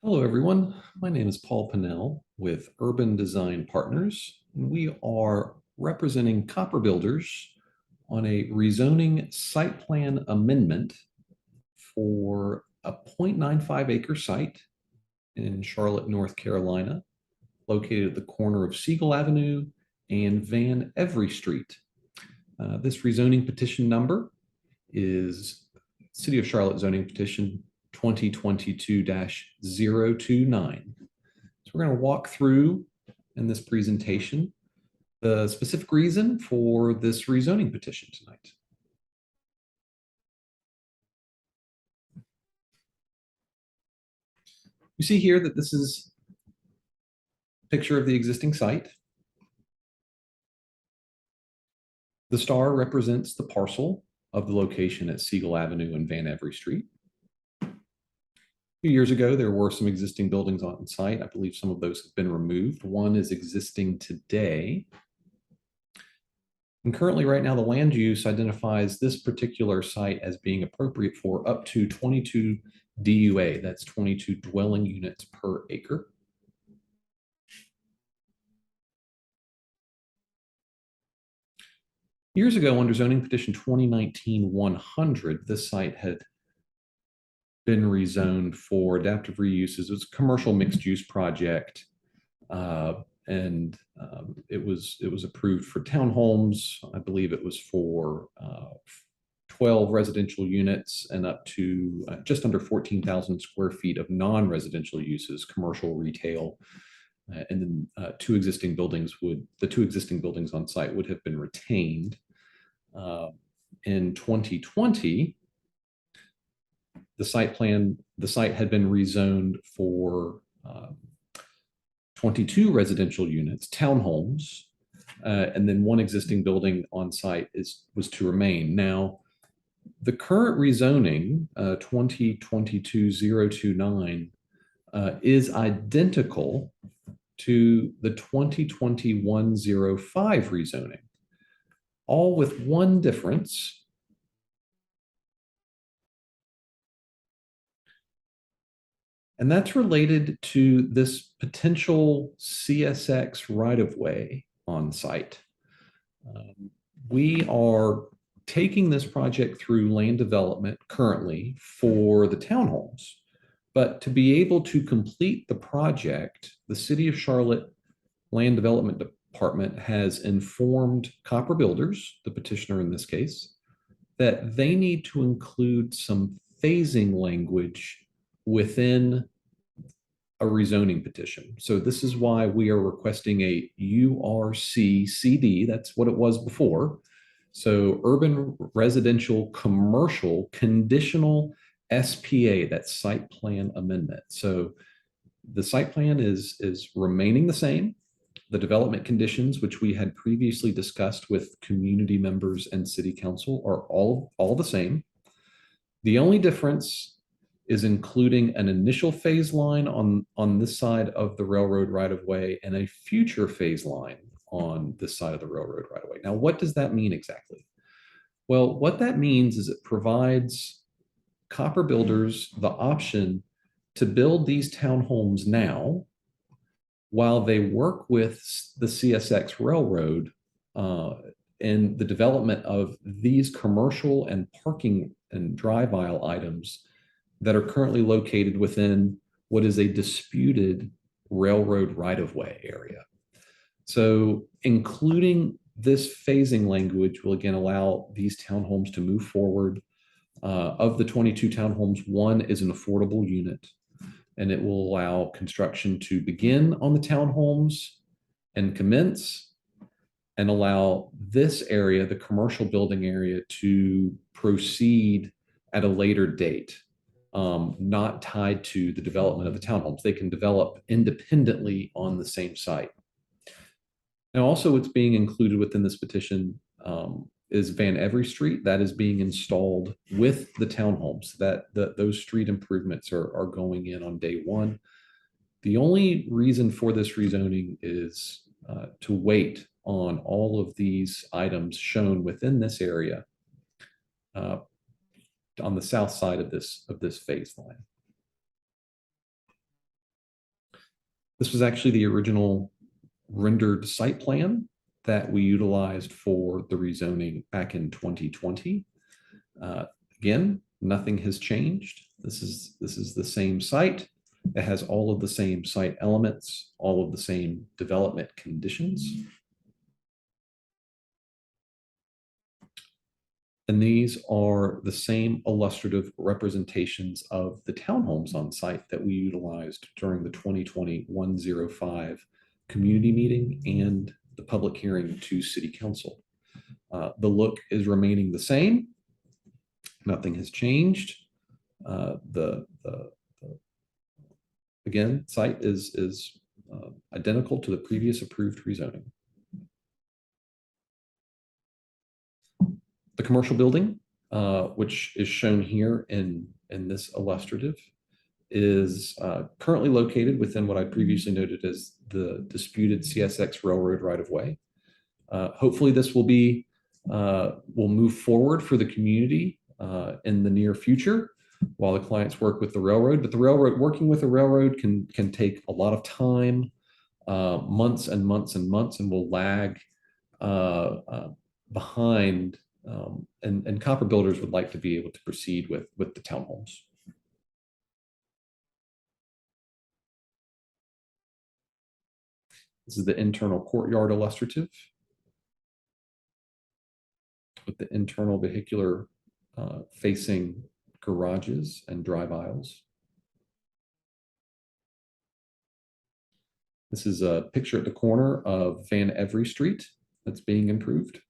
Hello, everyone. My name is Paul Pennell with Urban Design Partners, and we are representing copper builders on a rezoning site plan amendment for a 0.95 acre site in Charlotte, North Carolina, located at the corner of Siegel Avenue and Van Every Street. This rezoning petition number is City of Charlotte Zoning Petition 2022-029. So we're going to walk through in this presentation the specific reason for this rezoning petition tonight. You see here that this is a picture of the existing site. The star represents the parcel of the location at Siegel Avenue and Van Every Street. A few years ago, there were some existing buildings on site. I believe some of those have been removed. One is existing today. And currently, right now, the land use identifies this particular site as being appropriate for up to 22 DUA. That's 22 dwelling units per acre. Years ago, under zoning petition 2019-100, this site had been rezoned for adaptive reuses. It was a commercial mixed use project, and it was approved for townhomes. I believe it was for 12 residential units and up to just under 14,000 square feet of non-residential uses, commercial, retail, and then the two existing buildings on site would have been retained. In 2020, the site had been rezoned for 22 residential units, townhomes, and then one existing building on site was to remain. Now, the current rezoning, 2022-029, is identical to the 2021-05 rezoning, all with one difference. And that's related to this potential CSX right-of-way on site. We are taking this project through land development currently for the townhomes. But to be able to complete the project, the City of Charlotte Land Development Department has informed copper builders, the petitioner in this case, that they need to include some phasing language within a rezoning petition. So this is why we are requesting a URC-CD. That's what it was before. So urban residential commercial conditional SPA, that's site plan amendment. So the site plan is remaining the same. The development conditions, which we had previously discussed with community members and city council, are all the same. The only difference is including an initial phase line on this side of the railroad right-of-way and a future phase line on this side of the railroad right-of-way. Now, what does that mean exactly? Well, what that means is it provides copper builders the option to build these townhomes now while they work with the CSX railroad in the development of these commercial and parking and drive aisle items that are currently located within what is a disputed railroad right-of-way area. So including this phasing language will again allow these townhomes to move forward. Of the 22 townhomes, one is an affordable unit, and it will allow construction to begin on the townhomes and commence, and allow this area, the commercial building area, to proceed at a later date, not tied to the development of the townhomes. They can develop independently on the same site. Now, also what's being included within this petition is Van Every Street. That is being installed with the townhomes. Those street improvements are going in on day one. The only reason for this rezoning is to wait on all of these items shown within this area on the south side of this phase line. This was actually the original rendered site plan that we utilized for the rezoning back in 2020. Again, nothing has changed. This is the same site. It has all of the same site elements, all of the same development conditions. And these are the same illustrative representations of the townhomes on site that we utilized during the 2020-105 community meeting and the public hearing to City Council. The look is remaining the same. Nothing has changed. Again, site is identical to the previous approved rezoning. The commercial building, which is shown here in this illustrative, is currently located within what I previously noted as the disputed CSX railroad right-of-way. Hopefully this will move forward for the community in the near future while the clients work with the railroad. But working with the railroad can take a lot of time, months and months and months, and will lag behind. And copper builders would like to be able to proceed with the townhomes. This is the internal courtyard illustrative with the internal vehicular facing garages and drive aisles. This is a picture at the corner of Van Every Street that's being improved.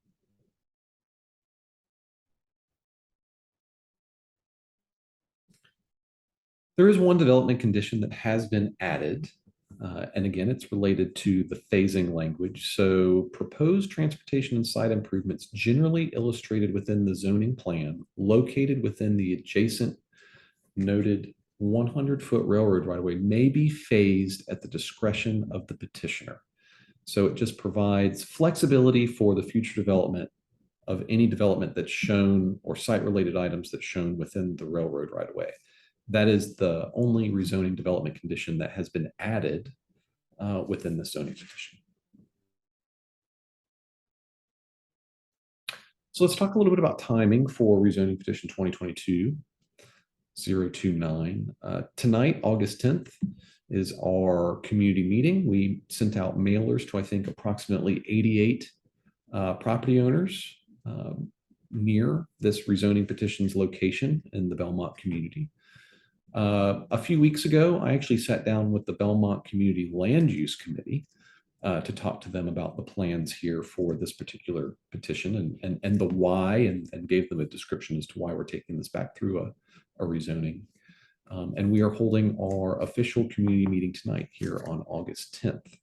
There is one development condition that has been added, and again, it's related to the phasing language. So proposed transportation and site improvements generally illustrated within the zoning plan located within the adjacent noted 100-foot railroad right-of-way may be phased at the discretion of the petitioner. So it just provides flexibility for the future development of any development that's shown or site-related items that's shown within the railroad right-of-way. That is the only rezoning development condition that has been added within the zoning petition. So let's talk a little bit about timing for rezoning petition 2022-029. Tonight, August 10th, is our community meeting. We sent out mailers to, I think, approximately 88 property owners near this rezoning petition's location in the Belmont community. A few weeks ago, I actually sat down with the Belmont Community Land Use Committee to talk to them about the plans here for this particular petition and the why, and gave them a description as to why we're taking this back through a rezoning. And we are holding our official community meeting tonight here on August 10th.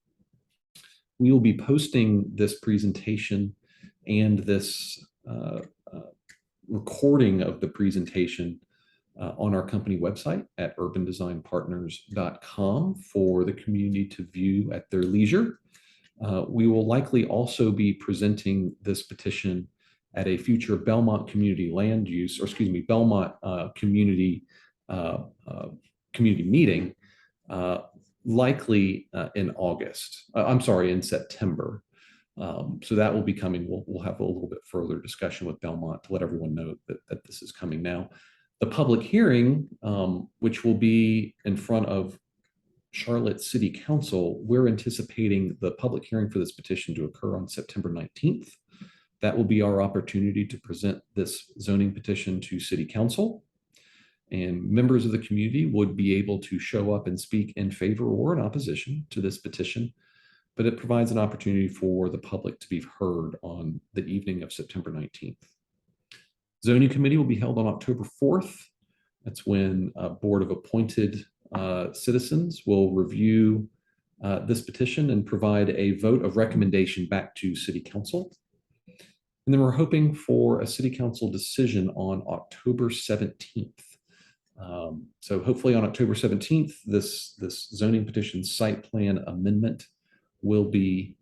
We will be posting this presentation and this recording of the presentation on our company website at urbandesignpartners.com for the community to view at their leisure. We will likely also be presenting this petition at a future Belmont community land use, or excuse me, Belmont community meeting, likely in September. So that will be coming. We'll have a little bit further discussion with Belmont to let everyone know that this is coming now. The public hearing, which will be in front of Charlotte City Council, we're anticipating the public hearing for this petition to occur on September 19th. That will be our opportunity to present this zoning petition to City Council. And members of the community would be able to show up and speak in favor or in opposition to this petition. But it provides an opportunity for the public to be heard on the evening of September 19th. Zoning committee will be held on October 4th. That's when a board of appointed citizens will review this petition and provide a vote of recommendation back to City Council. And then we're hoping for a City Council decision on October 17th. So hopefully on October 17th, this zoning petition site plan amendment will be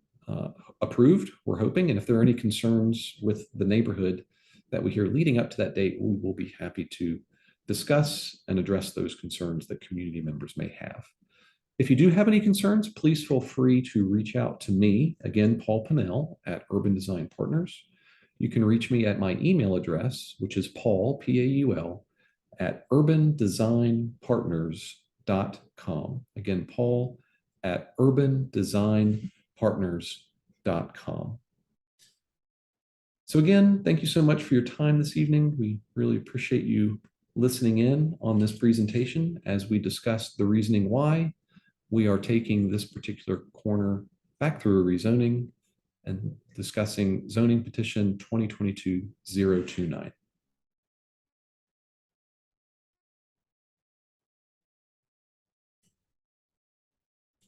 approved, we're hoping. And if there are any concerns with the neighborhood that we hear leading up to that date, we will be happy to discuss and address those concerns that community members may have. If you do have any concerns, please feel free to reach out to me, again, Paul Pennell at Urban Design Partners. You can reach me at my email address, which is Paul, P-A-U-L, at urbandesignpartners.com. Again, Paul at urbandesignpartners.com. So again, thank you so much for your time this evening. We really appreciate you listening in on this presentation as we discuss the reasoning why we are taking this particular corner back through a rezoning and discussing zoning petition 2022-029.